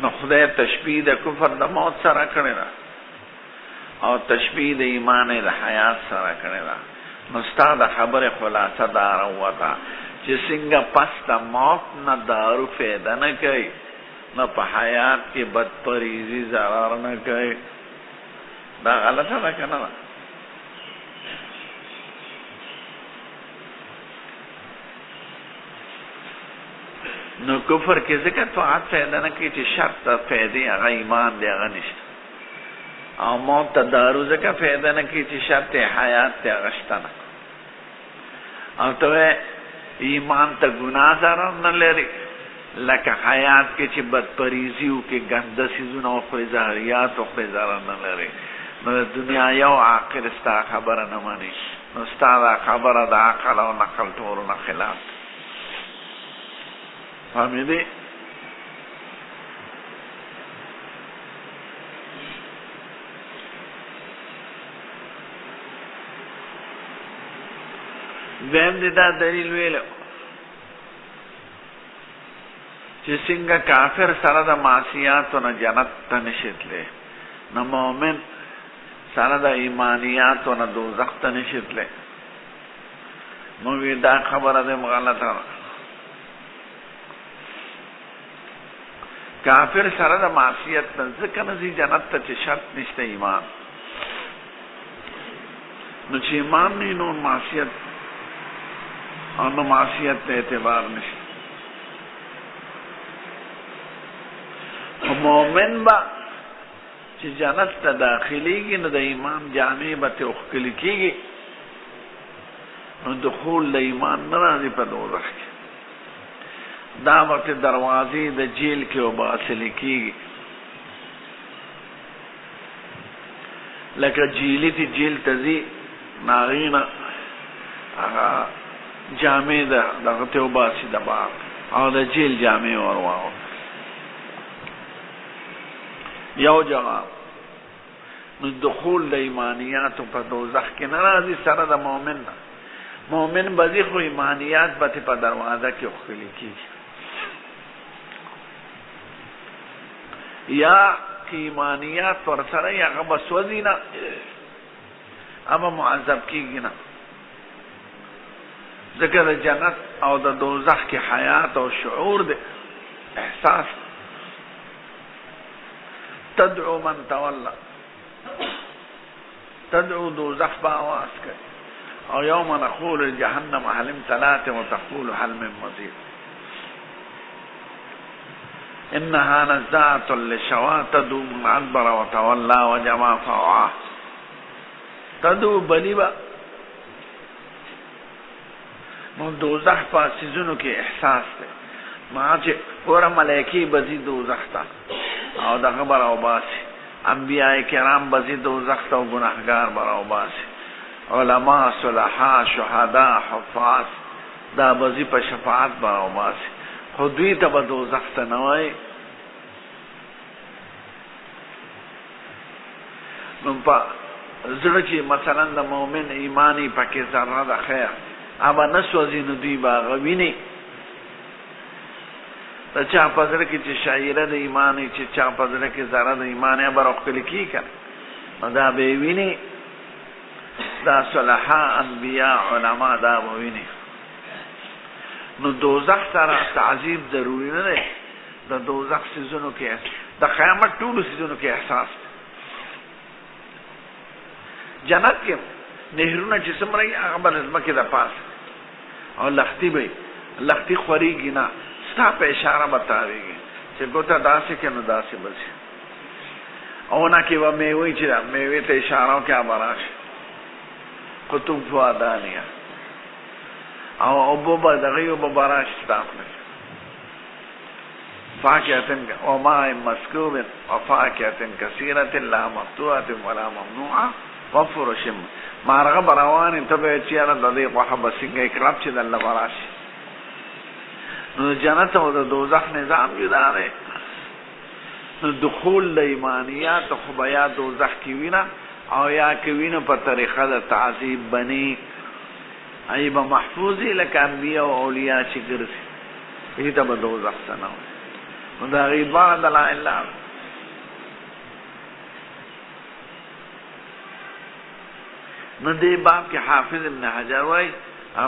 نو خدای تشبیه د کفر د موت سره کړې ده او تشبیه د ایمان د حیات سره کړې ده. نو ستا د خبرې خلاصه دا راووته چې څنګه پس د موت نه دارو فایده نه کوي، نو په حیات کې بدپریزي ضرر نه کوي. دا غلطه ده که نه ده؟ نو کفر کې ځکه طاعت فایده نه کوي چې شرط د فایدې هغه ایمان دی، هغه نشته. او موت ته دارو ځکه فایده نه کوي چې شرط حیات دی، هغه شته نه. او ته ایمان ته ګناه ضرر نه لري، لکه حیات کې چې بدپریزي وکړي، ګنده څیزونه وخوري، زهریات وخوري، ضرر نه لري. نو د دنیا یو عاقل ستا خبره نه مني، نو ستا دا خبره د عقل او نقل ټولو نه خلاف. فهمیدی؟ دویم دی دا دلیل ویلو چې څنګه کافر سره د معصیاتو نه جنت ته نشي تللی، نو مؤمن سره د ایمانیاتو نه دوزخ ته نشي تللی. نو وی دا خبره ده غلطه ده. کافر سره د معصیت نه ځکه نه ځي جنت ته چې شرط نشته ایمان. نو چې ایمان نه نو معصیت او نو معصیت ته اعتبار نشته. او مؤمن با چې جنت ته داخليږي نو د ایمان جامې به ته وښکلي کېږي، نو دخول د ایمان نه راځي په دوزخ کې. دا وقت دروازې د جیل کې وباسلې کېږي، لکه جیلي ته جیل ته ځي، نو هغې نه هغه جامې دغه ته وباسي د باغ او د جیل جامې ور واغوندي. یو جواب. نو دخول د ایمانیاتو په دوزخ کې نه راځي سره د مؤمن نه. مؤمن به ځي خو ایمانیات به په دروازه کې وښکلي کېږي، یا که ایمانیات ورسره یې هغه به سوځي نه، هغه معذب کېږي نه. ځکه د جنت او د دوزخ کې حیات او شعور دی، احساس. تدعو من تولا، تدعو دوزخ به آواز کوي. او یوم نقول لجهنم هل امتلأت وتقول هل من مزید. انها نزاعة للشوى تدعو من ادبر وتولى وجمع فوعى. تدعو بلیبا نو دوزخ په سيزونو کې احساس دی ما چې ګوره ملایکی بزي دوزخ ته او دغه براو باسي انبیاء کرام بزي دوزخ ته او ګناهګار براو باسي علما صلحاء شهدا حفاظ دا بزي په شفاعت براو باسي خو دوی ته به دوزخ ته نه وایي نو په زړه چې مثلا د مؤمن ایمانی پکې ذره د خیر اما نسوځي نو دوی به هغه ویني د چا په زړه کې چې شاعره د ایمان چې چا په زړه کې ذره د ایمان یې به راښکلي کېږي که نو دا به یې ویني دا صلحاء انبیاء علما دا به ویني نو دوزخ سره تعذیب ضروري نه دی د دوزخ څیزونو کې د قیامت ټولو څیزونو کې احساس دی جنت کې نهرونه چې څومره وي هغه به د ځمکې د پاسه او لښتي به لښتي خورېږي نه ستا په اشاره به تاوېږي چې ګوته داسې کې نو داسې به شي او نه کې به میوې چې ده میوې ته اشاره وکړې به راشي قطوفها دانیه او اوبه به دغې اوبه به راشي ستا خولې فاکهة وماء مسکوب وفاکهة کثیرة لا مقطوعة ولا ممنوعة وفرش مارغه براوانې ته به چې یاره د دې غوښه به څنګه کړپ چې دله به راشي نو جنت او د دوزخ نظام جدا دی نو دخول د ایمانیات خو به یا دوزخ کې وینه او یا کې وینه په طریقه د تعذیب بني ای به محفوظي لکه انبیا او اولیاء چې ګرځي دې ته به دوزخ ته نه وایي نو د هغې دواړه دلایل لاړ نو دې باب کې حافظ ابن حجر وایي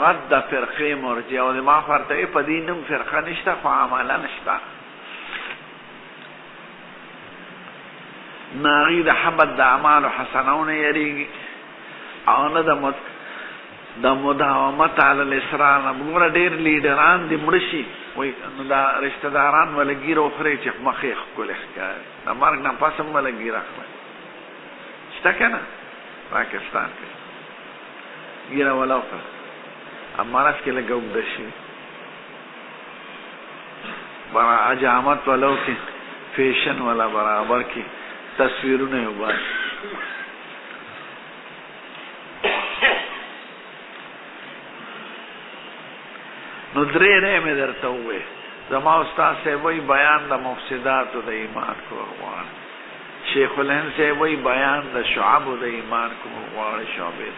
رد فرقه مرجعه او ما فرته په دې نوم فرقه نشته خو عمله نشته ناغي د حبد د اعمال حسنونه یریږي او نه د مداومت علی الاسرار موږ ډېر لیډران دي مرشي وای نو دا رشتہ داران ولګي روخري چې مخې خپل ښکار د مرګ نه پاسم ولګي راخله شته کنه پاکستان کې ګیره ولاوه امارس کې لګوب دشي برا عجامت ولو کې فیشن ولا برابر کې تصویرونه وباسي نو درې نه مې درته وې زما استاد صاحب وی بیان د مفسدات د ایمان کو غواړي شیخ الهند صاحب وی بیان د شعب د ایمان کو غواړي شعبې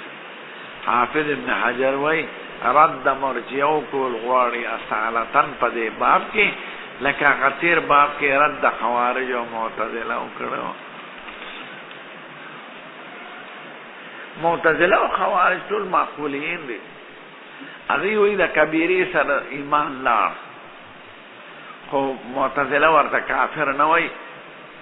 حافظ ابن حجر وی رد مرجعو کول غواړي اصالتن په دې باب کې لکه غتیر باب کې رد خوارج او معتزله وکړو معتزله او خوارج ټول معقولین دي هغه وی د کبیره سره ایمان لاړ خو معتزله ورته کافر نه وای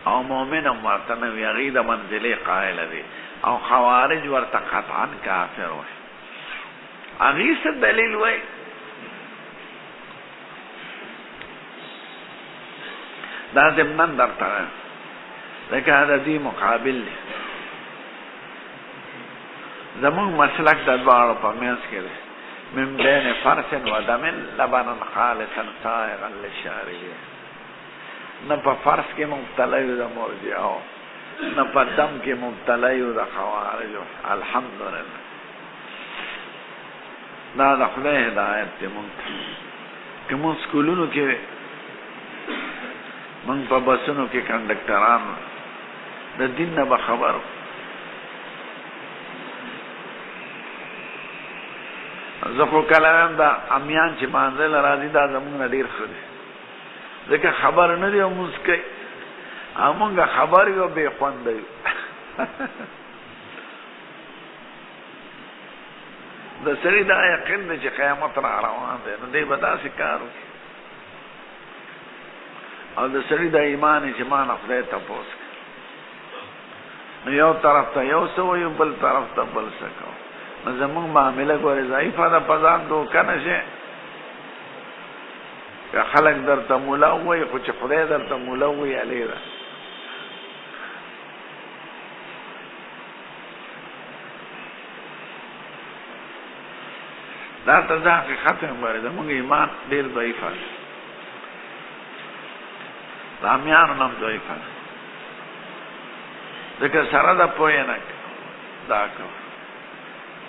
او مؤمن هم ورته نه وی هغه د منزله قائل دي او خوارج ورته قطعا کافر وای هغه څه دلیل وای دا زمنن درته لکه دا دی مقابل دی زمون مسلک د دواړو په منځ کې دی من بین فرس و دم لبنا خالصا سائغا للشاربین نه په فرس کې مبتلا یو د مرجعو نه په دم کې مبتلا یو د خوارجو الحمدلله دا د خدای هدایت دی مونږ که مونږ سکولونو کې مونږ په بسونو کې کنډکټران د دین نه به خبرو زه خو کله وایم دا امیان چې مانځل راځي دا زمونږ نه ډېر ښه دی ځکه خبر نه دی او مونځ کوي او مونږ خبر یو بې خونده یو د سړي دا یقین دی چې قیامت را روان دی نو دی به داسې کار وکړي او د سړي دا ایمان چې ما نه خدای تپوس کوي نو یو طرف ته یو څه وایو بل طرف ته بل څه کوو نو زمونږ معامله ګورې ضعیفه ده په ځان دوکه نه شي که خلک درته مولا ووایي خو چې خدای درته مولا ووایي هلې ده دا ته دا حقیقت هم غواړي زموږ ایمان ډېر ضعیف دی د عامیانو نه هم ضعیف دی ځکه سره ده پوه یې نه کوي دا کوه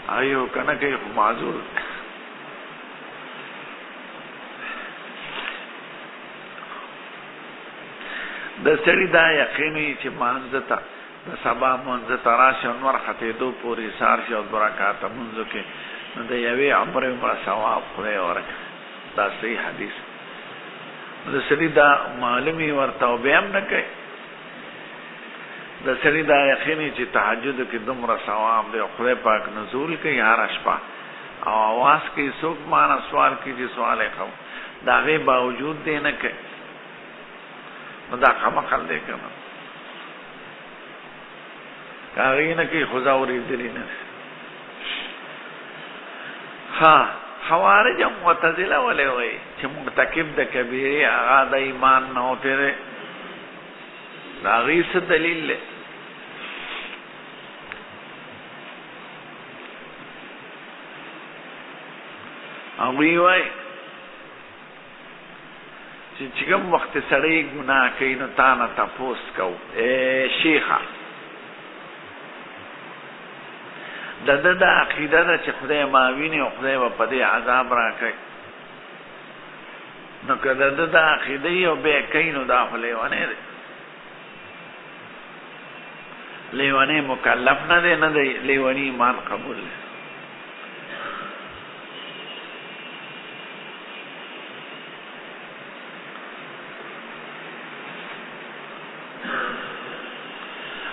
هغه یو که نه کوي خو معذور د سړي دا یقین وي چې مانځه ته د سبا مانځه ته راشي او نور ختېدو پورې سهار شي او 2 رکعاته مونځو کې نو د یوې عمرې عمره ثواب خدای ورکړي دا صحیح حدیث د سړي دا معلومي ورته او بیا هم نه کوي د سړي دا یقین وي چې تهجد کې دومره ثواب دی او خدای پاک نزول کوي هره شپه او اواز کوي څوک مانه سوال کوي چې سوال یې کوم د هغې باوجود دی نه کوي نو دا خمخل دی که نه که هغې نه کوي خو زه اورېدلي نه ها خوارج هم معتزله ولې وایي چې مرتکب د کبیرې هغه د ایمان نه وتی دی د هغې څه دلیل دی هغوی وایي چې کوم وخت سړی ګناه کوي نو تا نه تپوس کوو شیخه د ده دا عقیده ده چې خدای ما ویني او خدای به په دې عذاب راکوي نو که د ده دا عقیده وي او بیا کوي نو دا خو لیونی دی لیونی مکلف نه دی نه دی لیونی ایمان قبول دی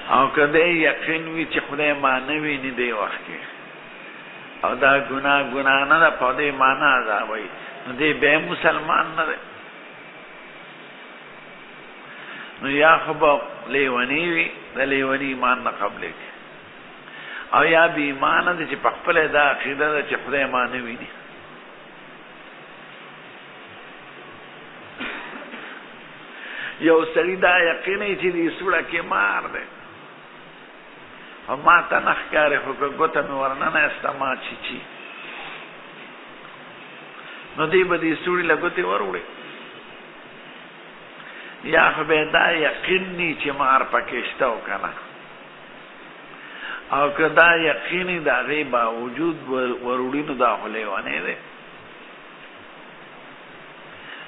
او که دی یقین وي چې خدای ما نه ویني دی وخت کې او دا ګناه نه ده په دې ما نه عذابوي نو دی بیا مسلمان نه دی نو یا خو به لیونی وي د لیوني ایمان نه قبلېږي او یا بې ایمانه دی چې په خپله دا عقیده ده چې خدای ما نه ویني یو سړي دا یقین وي چې دې سوړه کې مار دی او ما ته نه ښکاري خو که ګوته مې ورننه ایسته ما چیچي نو دی به دې سوړي له ګوتې وروړي یا خو به دا یقین ني چې مار پکې شته او که نه او که دا یقین د هغې باوجود وروړي نو دا خو لیونی دی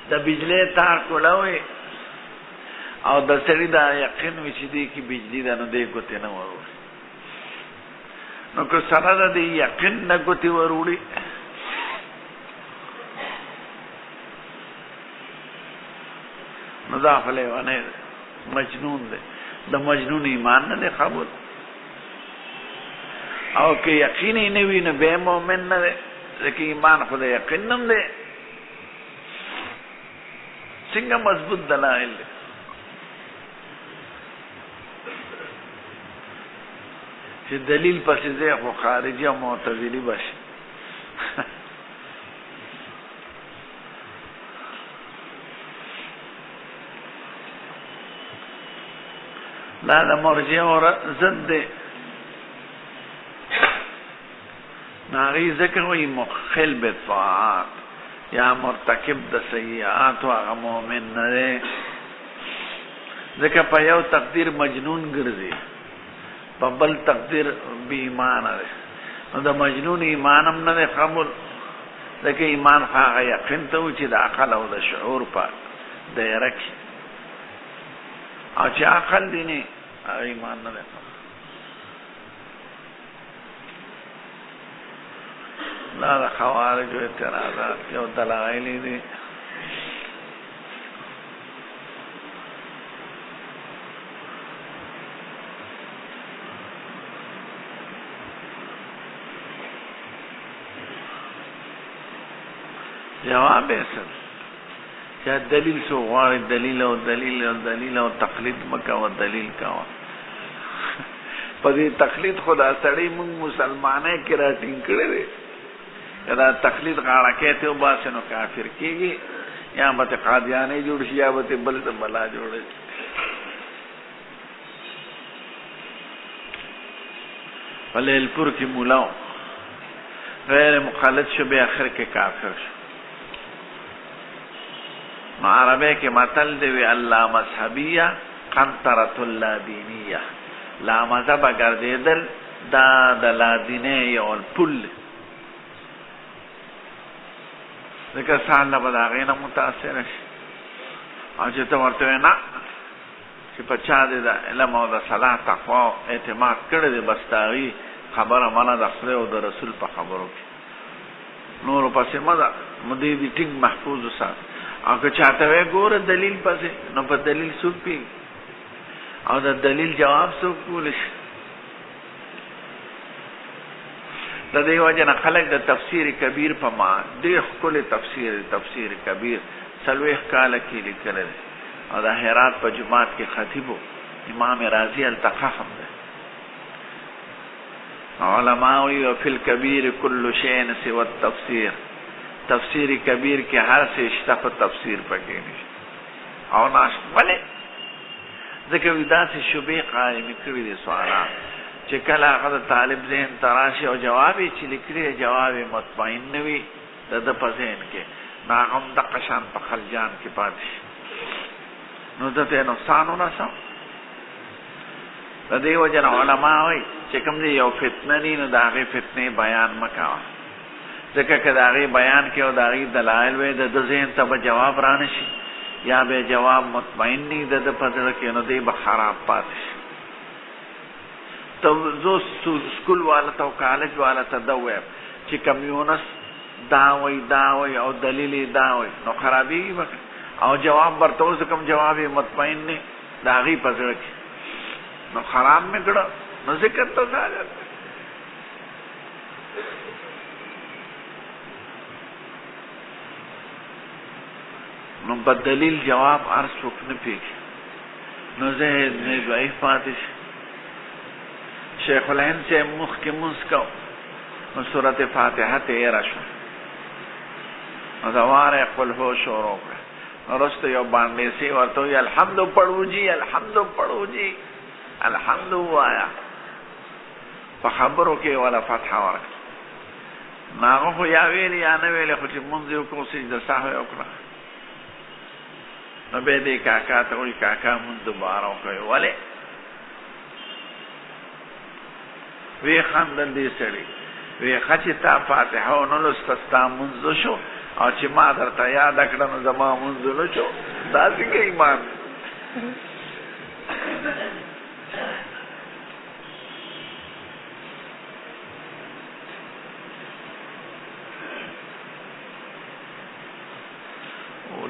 د بجلۍ تار کولاوي او د سړي دا یقین وي چې دې کې بجلي ده نو دې ګوتې نه وروړي نو که سره د دې یقین نه ګوتې وروړي نو دا خو لیونی دی مجنون دی د مجنون ایمان نه دی قبول او که یقین یې نه وي نو بیا مؤمن نه دی ځکه ایمان خو د یقین نه دی څنګه مضبوط دلایل دی چې دلیل پسې ځای خو خارجي او معتزلي بشي دا د مرجعو ضد دی نو هغې ځکه وایي مخل بالطاعات یا مرتکب د سیئاتو هغه مؤمن نه دی ځکه په یو تقدیر مجنون ګرځي په بل تقدیر بی ایمانه دی نو د مجنون ایمان هم نه دی قبول ځکه ایمان خو هغه یقین ته و چې د عقل او د شعور په دایره کې او چې عقل دی نه هغه ایمان نه دی قبول دا د خوارجو اعتراضات یو دلایل دي جواب یې څه چې دلیل سو غواړي دلیل او دلیل او دلیل او تقلید مکوه دلیل کوه په دې تقلید خدا سړی موږ مسلمانۍ کې راټینګ کړی دی دا تقلید غاړه کې ته وباسه نو کافر کېږي یا به ته قادیانې جوړ شي یا به ته بل څه بلا جوړ شي په لیلپور کې مولا غیر مخلط شو بے آخر کے کافر شو. عربی کے متل دوی اللہ مذہبیہ قنطرۃ اللہ دینیہ. لا مذہب گردیدل دا د لا دینی یول پل ذکر سال لبدا غینا متاثر شي او چې ته ورته نه چې په چا دې د علم او د صلاح تقوا اعتماد کړی دی بس تاغي خبره منه د خدای او د رسول په خبرو کې نور پسې مده مدې دې ټینګ محفوظ وسات. او که چاته وې ګوره دلیل پسې نو په دلیل څوک پی او د دلیل جواب څوک کولی شي. د دې وجه نه خلک د تفسیر کبیر په ما ډېر ښکلی تفسیر کبیر 40 کاله کې لیکلی دی او د هرات په جومات کې خطیب امام رازی التقاهم دی. علماء وی فی الکبیر کل شیء سوى التفسیر. تفسیر کبیر کې هر څه شته په تفسیر پکې نشته او ناش ولې ځکه داسې شبهې قائمې کړي دي سوالات چې کله هغه د طالب ذهن تراشي او جواب یې چې لیکلی جواب یې مطمئن نه وي د ده په ذهن کې نو هغه هم دقه شان په خلجان کې پاتې شي نو ده ته نقصان ورسوم. د دې وجه نه علما وایي چې کوم دی یو فتنه دي نو د هغې فتنې بیان مه کوه ځکه که د هغې بیان کې او د هغې دلایل وی د ده ذهن ته به جواب رانه شي یا به جواب مطمئن نی د ده په زړه کې نو دی به خراب پاتې شي. تو زه سکول والا ته او کالج والا ته ده ویم چې کمیونس دا وی او دلیل یې دا وی نو خرابېږي به او جواب ورته اوس کوم جواب یې مطمئن نه د هغې په زړه کې نو خراب مې کړه نو ذکر ته ځاګر نو په دلیل جواب هر څوک نه پوهېږي نو ذهن یې ضعیف پاتې شي. شیخ الهند سے مخکې مونځ کو نو صورت فاتحه تېره شوه نو د واره خپل هو شروع کړه نو وروسته یو باندېسي ورته وایي الحمد پړو جي الحمد پړو جي الحمد ووایه په خبرو کې ولا فتحه ورکړه نو هغه خو یا ویلې یا نه ویلې خو چې مونځ یې وکړو سجده سهو یې وکړه نو بیا دې کاکا ته وایي کاکا مونځ دوباره وکړئ ولې وی خندل دې سړي وی ښه چې تا فاتحه ونه لوسته ستا مونځ شو او چې ما درته یاده کړه نو زما مونځ نه شو دا څنګه ایمان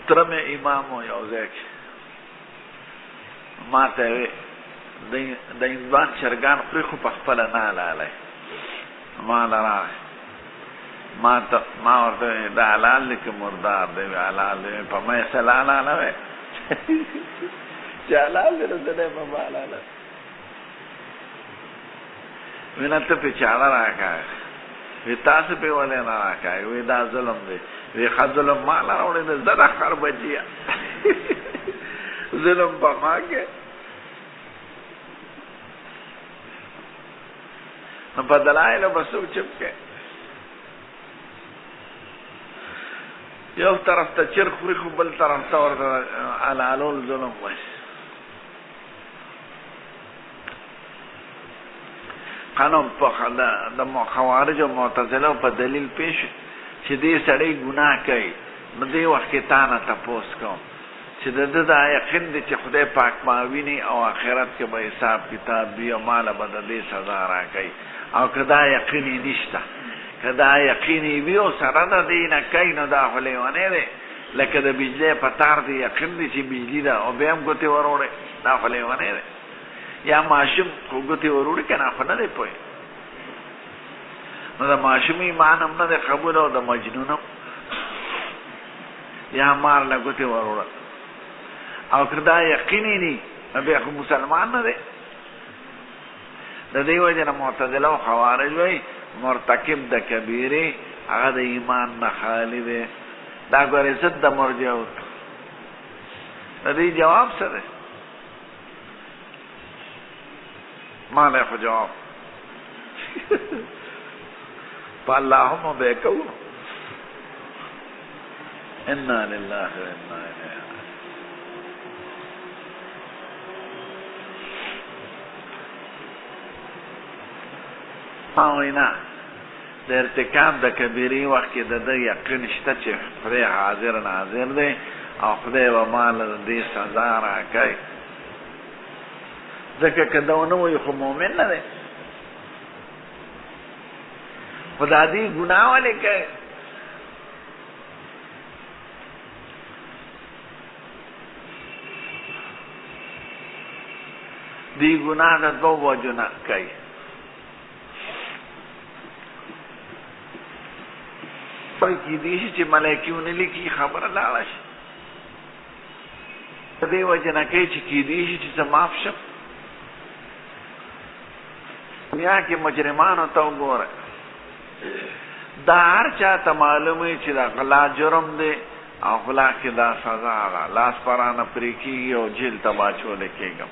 تره مې امام و یو ځای کې ما ته وی د انځوان چرګان خوري خو په خپله نه حلالی ما له راغی ما ورته دا حلال دی که مردار دی حلال دی په ما یې سل حلاله وی چې حلال دی نو زه دی په ما حلاله وی نه ته پې چاړه راکوې وی تاسو پې ولې نه راکوې وی دا ظلم دی وی ښه ظلم ما له راوړی دی زه د خر بچیه ظلم په ما کې نو په دلایلو به څوک چپ کې یو طرف ته چر خوري خو بل طرف ته ورته العلوم ظلم وایي. قانون په د خوارج او معتزله په دلیل پیش چې دې سړی ګناه کوي نو دې وخت کې تا نه تپوس کوم چې د ده دا یقین دی چې خدای پاک ما ویني او آخرت کې به حساب کتاب وي او ماله به د دې سزا راکوي او که دا یقین یې نشته که دا یقین یې وي او سره د دې نه کوي نو دا خو لیونی دی لکه د بجلی په تار دی یقین دی چې بجلی ده او بیا هم ګوتې وروړی دا خو لیونی دی یا ماشوم خو ګوتې وروړي که نه خو نه دی پوه نو د ماشوم ایمان هم نه دی قبول او د مجنون هم یا مار له ګوتې وروړه او که دا یقین یې ني نو بیا خو مسلمان نه دی. د دې وجه نه معتزله او خوارج وایي مرتکب د کبیرې هغه د ایمان نه خالی دی دا ګورې ضد د مرجعو د دې جواب څه دی ما له خو جواب په اللهم به کوو. انا لله و انا الیه راجعون. د ارتکاب د کبیرې وخت کې د ده یقین شته چې خدای حاضر ناظر دی او خدای به ماله د دې سزا راکوي. ځکه که دا ونه وایي خو مؤمن نه دی. خو دا دې ګناه ولې کوي؟ دې ګناه د دوه وجو نه کوي. پای کېدای شي چې ملایکې ونه لیکي خبره لاړه شي. د دې وجې نه کوي چې کېدای شي چې زه معاف شم. دنیا کې مجرمانو ته وګوره، دا هر چا ته معلوم وي چې دا غلا جرم دی او غلا کې دا سزا ده، لاس پرانه پرې کېږي او جیل ته واچولی کېږم.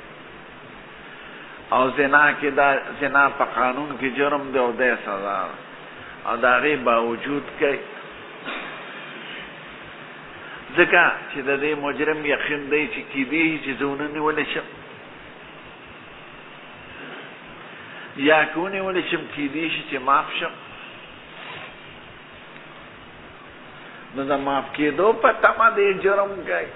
او زنا کې دا زنا په قانون کې جرم دی او دی سزا ده، او د هغې باوجود کوي. ځکه چې د دې مجرم یقین دی چې کېدای شي چې زه ونه نیولی شم، یا که ونیولی شم کېدای شي چې معاف شم. نو د معاف کېدو په تمه دې جرم کوي.